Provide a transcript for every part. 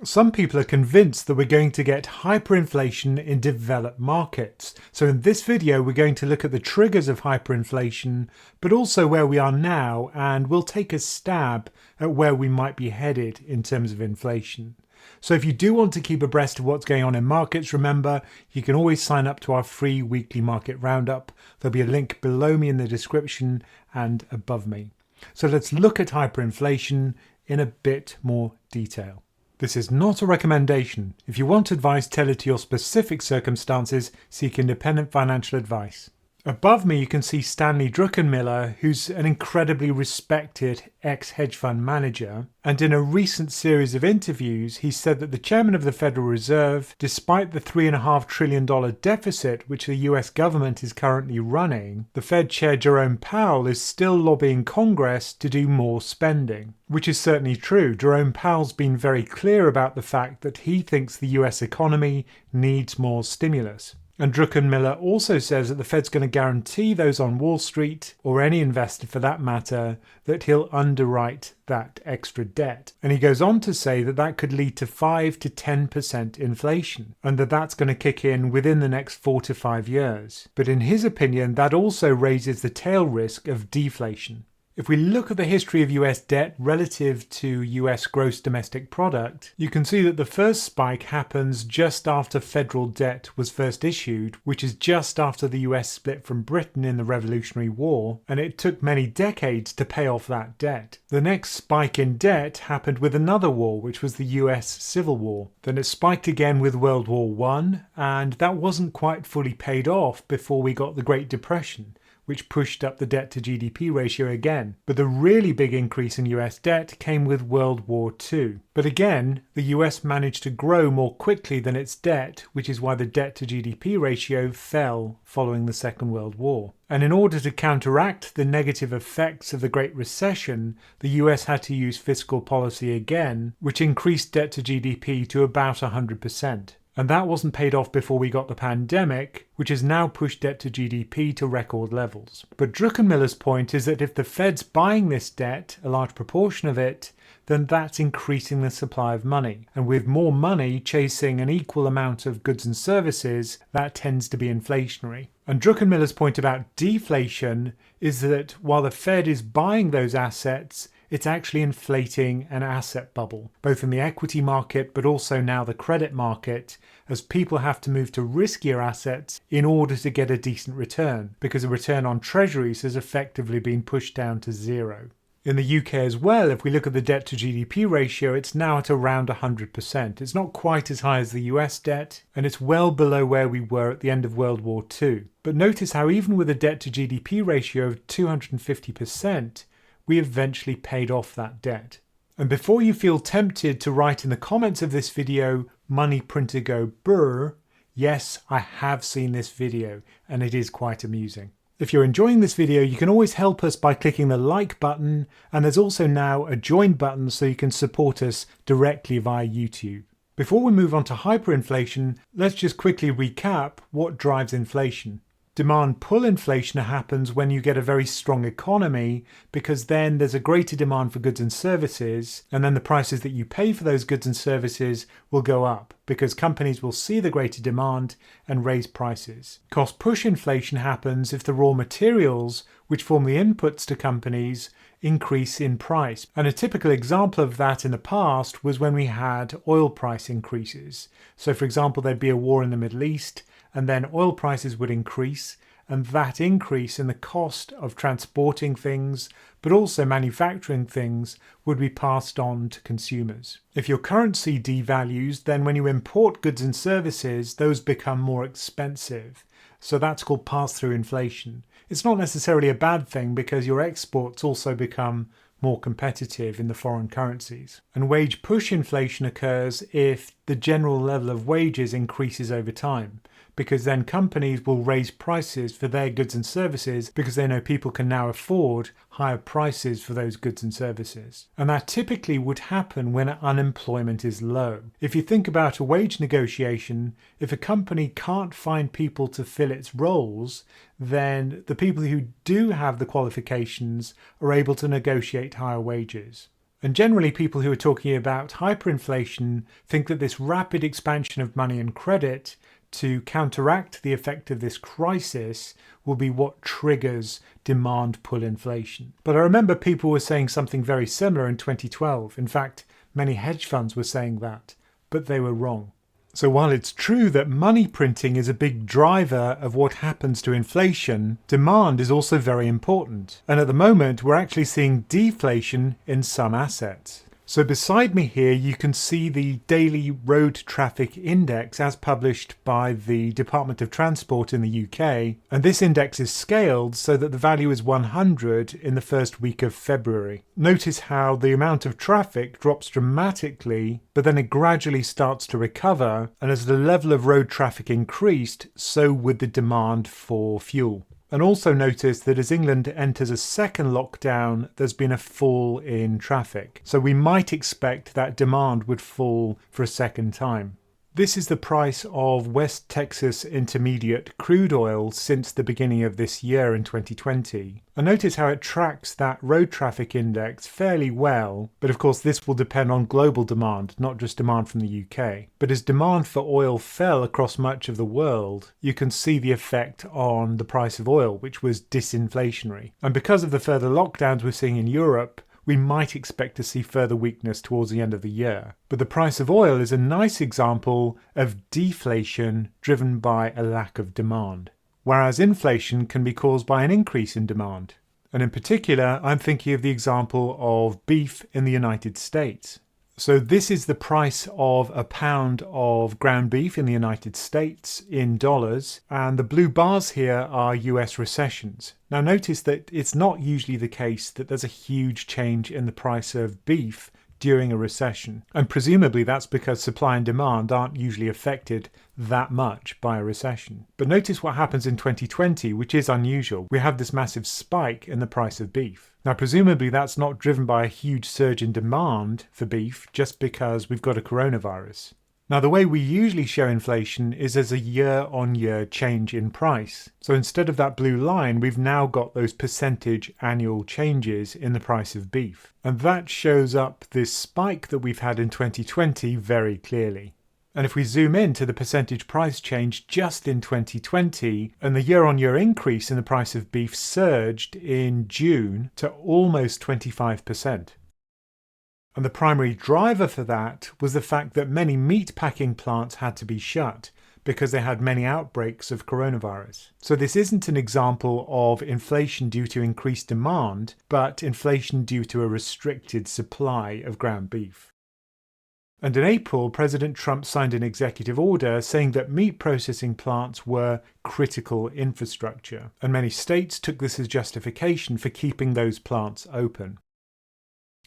Some people are convinced that we're going to get hyperinflation in developed markets. So in this video, we're going to look at the triggers of hyperinflation, but also where we are now, and we'll take a stab at where we might be headed in terms of inflation. So if you do want to keep abreast of what's going on in markets, remember, you can always sign up to our free weekly market roundup. There'll be a link below me in the description and above me. So let's look at hyperinflation in a bit more detail. This is not a recommendation. If you want advice tailored to your specific circumstances, seek independent financial advice. Above me you can see Stanley Druckenmiller, who's an incredibly respected ex-hedge fund manager, and in a recent series of interviews he said that the chairman of the Federal Reserve, despite the $3.5 trillion deficit which the US government is currently running, the Fed Chair Jerome Powell is still lobbying Congress to do more spending. Which is certainly true. Jerome Powell's been very clear about the fact that he thinks the US economy needs more stimulus. And Druckenmiller also says that the Fed's going to guarantee those on Wall Street, or any investor for that matter, that he'll underwrite that extra debt. And he goes on to say that that could lead to 5 to 10% inflation, and that that's going to kick in within the next 4 to 5 years. But in his opinion, that also raises the tail risk of deflation. If we look at the history of US debt relative to US gross domestic product, you can see that the first spike happens just after federal debt was first issued, which is just after the US split from Britain in the Revolutionary War, and it took many decades to pay off that debt. The next spike in debt happened with another war, which was the US Civil War. Then it spiked again with World War I, and that wasn't quite fully paid off before we got the Great Depression, which pushed up the debt to GDP ratio again. But the really big increase in US debt came with World War II. But again, the US managed to grow more quickly than its debt, which is why the debt to GDP ratio fell following the Second World War. And in order to counteract the negative effects of the Great Recession, the US had to use fiscal policy again, which increased debt to GDP to about 100%. And that wasn't paid off before we got the pandemic, which has now pushed debt to GDP to record levels. But Druckenmiller's point is that if the Fed's buying this debt, a large proportion of it, then that's increasing the supply of money. And with more money chasing an equal amount of goods and services, that tends to be inflationary. And Druckenmiller's point about deflation is that while the Fed is buying those assets, it's actually inflating an asset bubble, both in the equity market but also now the credit market, as people have to move to riskier assets in order to get a decent return, because the return on treasuries has effectively been pushed down to zero. In the UK as well, if we look at the debt to GDP ratio, it's now at around 100%. It's not quite as high as the US debt, and it's well below where we were at the end of World War II. But notice how even with a debt to GDP ratio of 250%, we eventually paid off that debt. And before you feel tempted to write in the comments of this video, money printer go brr, yes, I have seen this video and it is quite amusing. If you're enjoying this video, you can always help us by clicking the like button, and there's also now a join button so you can support us directly via YouTube. Before we move on to hyperinflation, let's just quickly recap what drives inflation. Demand pull inflation happens when you get a very strong economy, because then there's a greater demand for goods and services, and then the prices that you pay for those goods and services will go up because companies will see the greater demand and raise prices. Cost push inflation happens if the raw materials, which form the inputs to companies, increase in price. And a typical example of that in the past was when we had oil price increases. So for example, there'd be a war in the Middle East, and then oil prices would increase, and that increase in the cost of transporting things, but also manufacturing things, would be passed on to consumers. If your currency devalues, then when you import goods and services, those become more expensive. So that's called pass-through inflation. It's not necessarily a bad thing because your exports also become more competitive in the foreign currencies. And wage push inflation occurs if the general level of wages increases over time, because then companies will raise prices for their goods and services because they know people can now afford higher prices for those goods and services. And that typically would happen when unemployment is low. If you think about a wage negotiation, if a company can't find people to fill its roles, then the people who do have the qualifications are able to negotiate higher wages. And generally people who are talking about hyperinflation think that this rapid expansion of money and credit to counteract the effect of this crisis will be what triggers demand pull inflation. But I remember people were saying something very similar in 2012. In fact, many hedge funds were saying that, but they were wrong. So while it's true that money printing is a big driver of what happens to inflation, demand is also very important. And at the moment, we're actually seeing deflation in some assets. So beside me here, you can see the daily road traffic index as published by the Department of Transport in the UK. And this index is scaled so that the value is 100 in the first week of February. Notice how the amount of traffic drops dramatically, but then it gradually starts to recover. And as the level of road traffic increased, so would the demand for fuel. And also notice that as England enters a second lockdown, there's been a fall in traffic. So we might expect that demand would fall for a second time. This is the price of West Texas Intermediate crude oil since the beginning of this year in 2020. And notice how it tracks that road traffic index fairly well, but of course this will depend on global demand, not just demand from the UK. But as demand for oil fell across much of the world, you can see the effect on the price of oil, which was disinflationary. And because of the further lockdowns we're seeing in Europe, we might expect to see further weakness towards the end of the year. But the price of oil is a nice example of deflation driven by a lack of demand, whereas inflation can be caused by an increase in demand. And in particular, I'm thinking of the example of beef in the United States. So this is the price of a pound of ground beef in the United States in dollars, and the blue bars here are US recessions. Now notice that it's not usually the case that there's a huge change in the price of beef during a recession, and presumably that's because supply and demand aren't usually affected that much by a recession. But notice what happens in 2020, which is unusual. We have this massive spike in the price of beef. Now presumably that's not driven by a huge surge in demand for beef just because we've got a coronavirus. Now the way we usually show inflation is as a year-on-year change in price. So instead of that blue line, we've now got those percentage annual changes in the price of beef. And that shows up this spike that we've had in 2020 very clearly. And if we zoom in to the percentage price change just in 2020, and the year-on-year increase in the price of beef surged in June to almost 25%. And the primary driver for that was the fact that many meat packing plants had to be shut because they had many outbreaks of coronavirus. So this isn't an example of inflation due to increased demand, but inflation due to a restricted supply of ground beef. And in April, President Trump signed an executive order saying that meat processing plants were critical infrastructure, and many states took this as justification for keeping those plants open.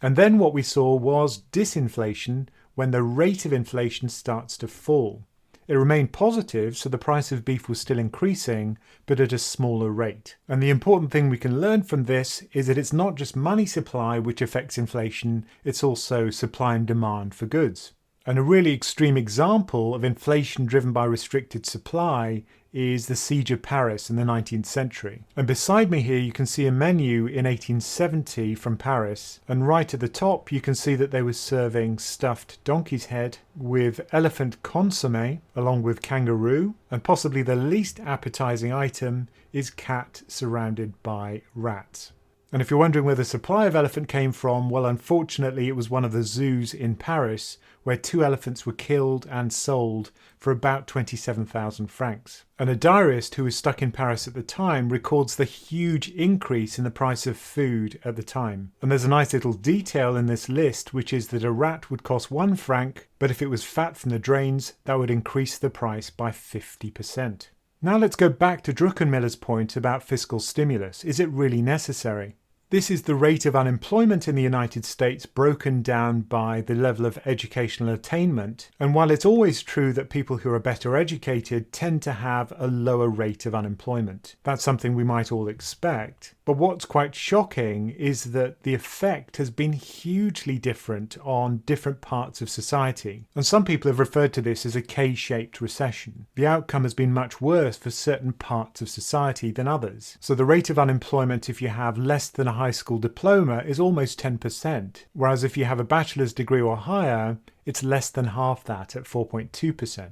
And then what we saw was disinflation when the rate of inflation starts to fall. It remained positive, so the price of beef was still increasing, but at a smaller rate. And the important thing we can learn from this is that it's not just money supply which affects inflation, it's also supply and demand for goods. And a really extreme example of inflation driven by restricted supply is the Siege of Paris in the 19th century. And beside me here you can see a menu in 1870 from Paris, and right at the top you can see that they were serving stuffed donkey's head with elephant consommé along with kangaroo, and possibly the least appetizing item is cat surrounded by rats. And if you're wondering where the supply of elephant came from, well, unfortunately it was one of the zoos in Paris where 2 elephants were killed and sold for about 27,000 francs. And a diarist who was stuck in Paris at the time records the huge increase in the price of food at the time. And there's a nice little detail in this list, which is that a rat would cost 1 franc, but if it was fat from the drains, that would increase the price by 50%. Now let's go back to Druckenmiller's point about fiscal stimulus. Is it really necessary? This is the rate of unemployment in the United States broken down by the level of educational attainment. And while it's always true that people who are better educated tend to have a lower rate of unemployment, that's something we might all expect. But what's quite shocking is that the effect has been hugely different on different parts of society. And some people have referred to this as a K-shaped recession. The outcome has been much worse for certain parts of society than others. So the rate of unemployment, if you have less than high school diploma is almost 10%, whereas if you have a bachelor's degree or higher, it's less than half that at 4.2%.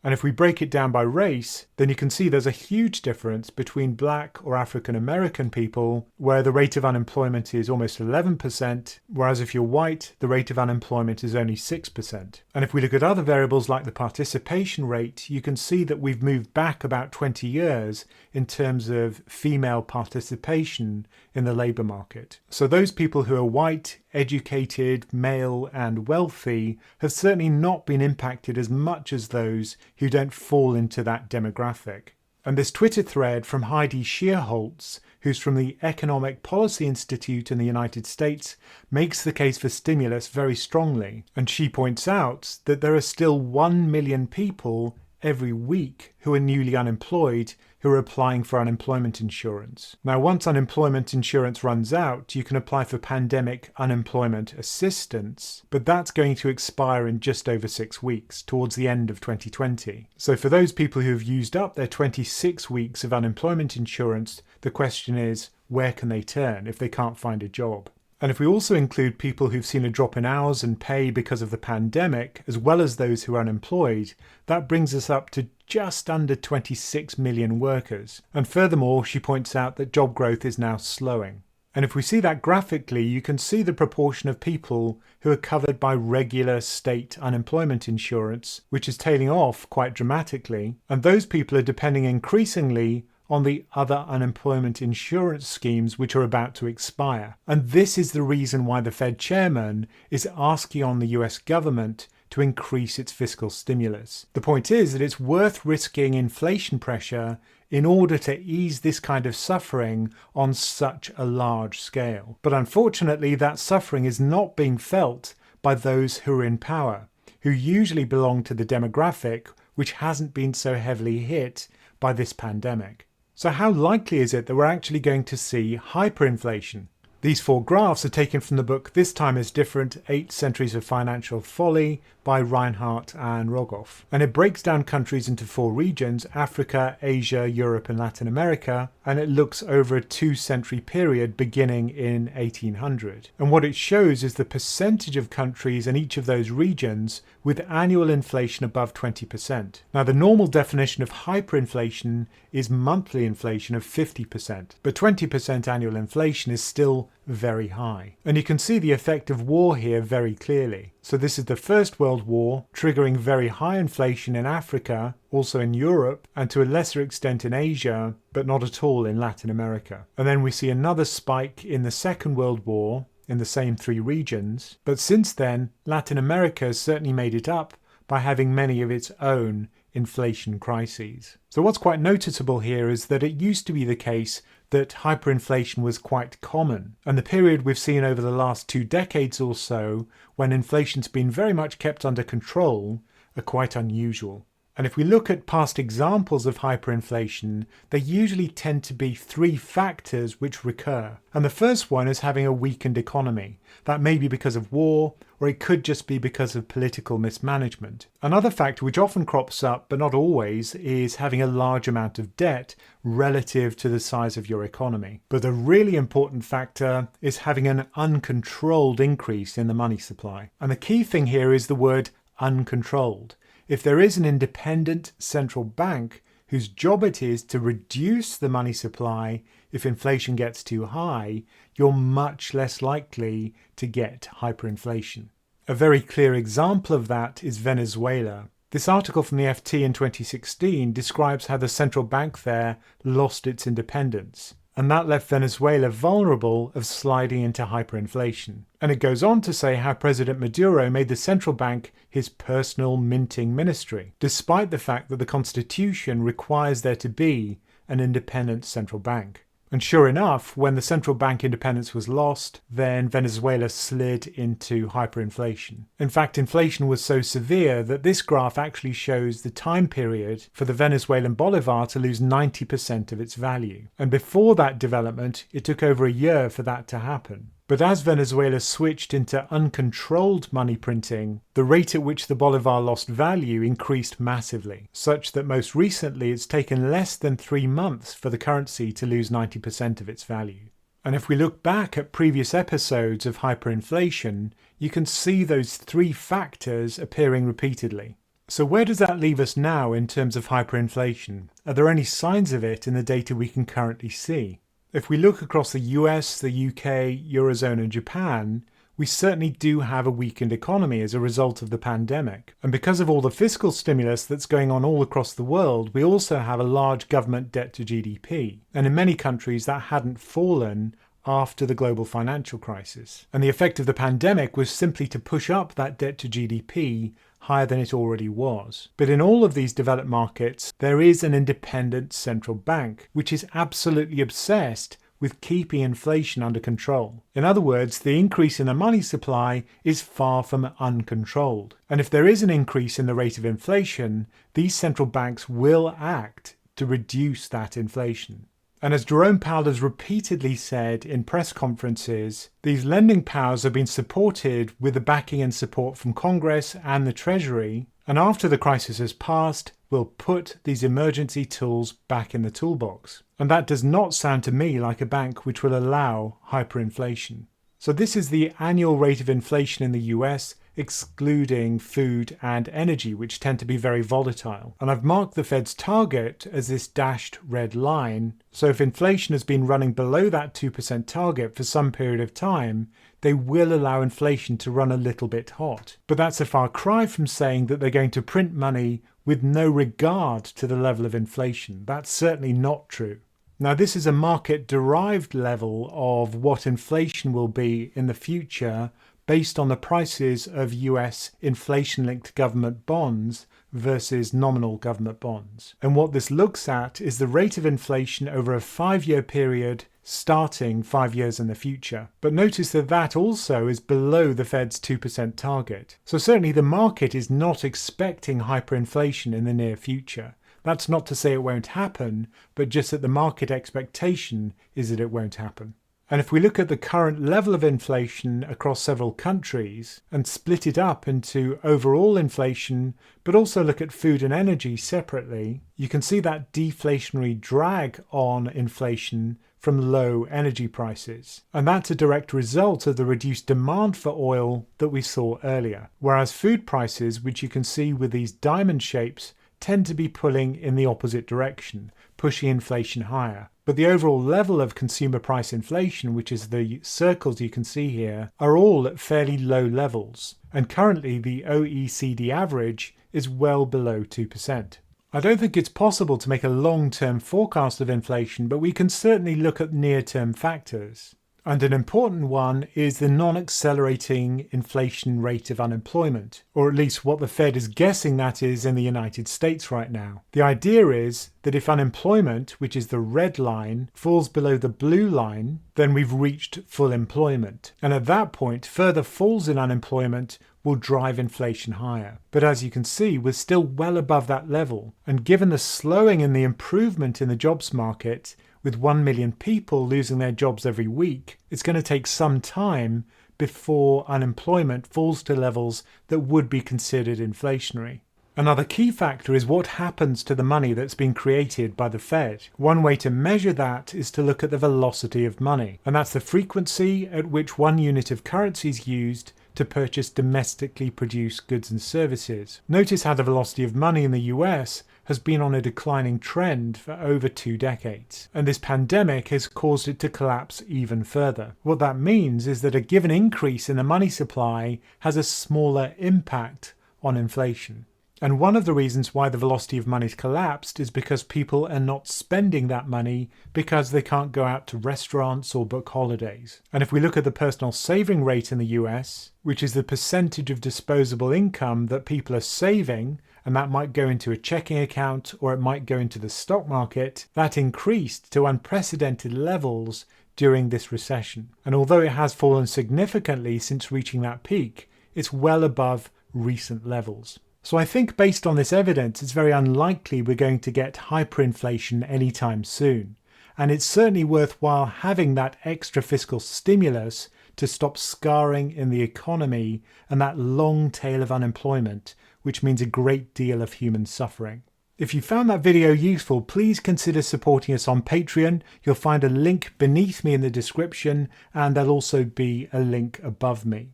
And if we break it down by race, then you can see there's a huge difference between black or African American people, where the rate of unemployment is almost 11%, whereas if you're white, the rate of unemployment is only 6%. And if we look at other variables like the participation rate, you can see that we've moved back about 20 years in terms of female participation in the labour market. So those people who are white, educated, male and wealthy have certainly not been impacted as much as those who don't fall into that demographic. And this Twitter thread from Heidi Shearholtz, who's from the Economic Policy Institute in the United States, makes the case for stimulus very strongly. And she points out that there are still 1 million people every week who are newly unemployed who are applying for unemployment insurance. Now, once unemployment insurance runs out, you can apply for pandemic unemployment assistance, but that's going to expire in just over 6 weeks, towards the end of 2020. So for those people who have used up their 26 weeks of unemployment insurance, the question is, where can they turn if they can't find a job? And if we also include people who've seen a drop in hours and pay because of the pandemic, as well as those who are unemployed, that brings us up to just under 26 million workers. And furthermore, she points out that job growth is now slowing. And if we see that graphically, you can see the proportion of people who are covered by regular state unemployment insurance, which is tailing off quite dramatically. And those people are depending increasingly on the other unemployment insurance schemes which are about to expire. And this is the reason why the Fed chairman is asking on the US government to increase its fiscal stimulus. The point is that it's worth risking inflation pressure in order to ease this kind of suffering on such a large scale. But unfortunately, that suffering is not being felt by those who are in power, who usually belong to the demographic which hasn't been so heavily hit by this pandemic. So how likely is it that we're actually going to see hyperinflation? These 4 graphs are taken from the book This Time is Different, 8 Centuries of Financial Folly by Reinhardt and Rogoff. And it breaks down countries into 4 regions, Africa, Asia, Europe and Latin America, and it looks over a 2-century period beginning in 1800. And what it shows is the percentage of countries in each of those regions with annual inflation above 20%. Now, the normal definition of hyperinflation is monthly inflation of 50%, but 20% annual inflation is still very high. And you can see the effect of war here very clearly. So this is the First World War, triggering very high inflation in Africa, also in Europe, and to a lesser extent in Asia, but not at all in Latin America. And then we see another spike in the Second World War in the same 3 regions. But since then, Latin America has certainly made it up by having many of its own inflation crises. So what's quite noticeable here is that it used to be the case that hyperinflation was quite common. And the period we've seen over the last 2 decades or so, when inflation's been very much kept under control, are quite unusual. And if we look at past examples of hyperinflation, they usually tend to be 3 factors which recur. And the first one is having a weakened economy. That may be because of war, or it could just be because of political mismanagement. Another factor which often crops up, but not always, is having a large amount of debt relative to the size of your economy. But the really important factor is having an uncontrolled increase in the money supply. And the key thing here is the word uncontrolled. If there is an independent central bank whose job it is to reduce the money supply if inflation gets too high, you're much less likely to get hyperinflation. A very clear example of that is Venezuela. This article from the FT in 2016 describes how the central bank there lost its independence. And that left Venezuela vulnerable of sliding into hyperinflation. And it goes on to say how President Maduro made the central bank his personal minting ministry, despite the fact that the constitution requires there to be an independent central bank. And sure enough, when the central bank independence was lost, then Venezuela slid into hyperinflation. In fact, inflation was so severe that this graph actually shows the time period for the Venezuelan bolivar to lose 90% of its value. And before that development, it took over a year for that to happen. But as Venezuela switched into uncontrolled money printing, the rate at which the bolivar lost value increased massively, such that most recently it's taken less than 3 months for the currency to lose 90% of its value. And if we look back at previous episodes of hyperinflation, you can see those three factors appearing repeatedly. So where does that leave us now in terms of hyperinflation? Are there any signs of it in the data we can currently see? If we look across the US, the UK, Eurozone and Japan, we certainly do have a weakened economy as a result of the pandemic. And because of all the fiscal stimulus that's going on all across the world, we also have a large government debt to GDP. And in many countries that hadn't fallen after the global financial crisis. And the effect of the pandemic was simply to push up that debt to GDP higher than it already was. But in all of these developed markets, there is an independent central bank, which is absolutely obsessed with keeping inflation under control. In other words, the increase in the money supply is far from uncontrolled. And if there is an increase in the rate of inflation, these central banks will act to reduce that inflation. And as Jerome Powell has repeatedly said in press conferences, these lending powers have been supported with the backing and support from Congress and the Treasury, and after the crisis has passed, we'll put these emergency tools back in the toolbox. And that does not sound to me like a bank which will allow hyperinflation. So this is the annual rate of inflation in the US, excluding food and energy, which tend to be very volatile. And I've marked the Fed's target as this dashed red line. So if inflation has been running below that 2% target for some period of time, they will allow inflation to run a little bit hot. But that's a far cry from saying that they're going to print money with no regard to the level of inflation. That's certainly not true. Now, this is a market-derived level of what inflation will be in the future based on the prices of US inflation-linked government bonds versus nominal government bonds. And what this looks at is the rate of inflation over a 5-year period starting 5 years in the future. But notice that that also is below the Fed's 2% target. So certainly the market is not expecting hyperinflation in the near future. That's not to say it won't happen, but just that the market expectation is that it won't happen. And if we look at the current level of inflation across several countries and split it up into overall inflation, but also look at food and energy separately, you can see that deflationary drag on inflation from low energy prices. And that's a direct result of the reduced demand for oil that we saw earlier. Whereas food prices, which you can see with these diamond shapes, tend to be pulling in the opposite direction, pushing inflation higher. But the overall level of consumer price inflation, which is the circles you can see here, are all at fairly low levels. And currently the OECD average is well below 2%. I don't think it's possible to make a long-term forecast of inflation, but we can certainly look at near-term factors. And an important one is the non-accelerating inflation rate of unemployment, or at least what the Fed is guessing that is in the United States right now. The idea is that if unemployment, which is the red line, falls below the blue line, then we've reached full employment. And at that point, further falls in unemployment will drive inflation higher. But as you can see, we're still well above that level. And given the slowing in the improvement in the jobs market, with 1 million people losing their jobs every week, it's going to take some time before unemployment falls to levels that would be considered inflationary. Another key factor is what happens to the money that's been created by the Fed. One way to measure that is to look at the velocity of money, and that's the frequency at which one unit of currency is used to purchase domestically produced goods and services. Notice how the velocity of money in the US has been on a declining trend for over 2 decades, and this pandemic has caused it to collapse even further. What that means is that a given increase in the money supply has a smaller impact on inflation. And one of the reasons why the velocity of money's collapsed is because people are not spending that money because they can't go out to restaurants or book holidays. And if we look at the personal saving rate in the US, which is the percentage of disposable income that people are saving, and that might go into a checking account or it might go into the stock market, that increased to unprecedented levels during this recession. And although it has fallen significantly since reaching that peak, it's well above recent levels. So I think based on this evidence, it's very unlikely we're going to get hyperinflation anytime soon. And it's certainly worthwhile having that extra fiscal stimulus to stop scarring in the economy and that long tail of unemployment, which means a great deal of human suffering. If you found that video useful, please consider supporting us on Patreon. You'll find a link beneath me in the description, and there'll also be a link above me.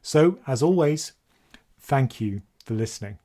So, as always, thank you for listening.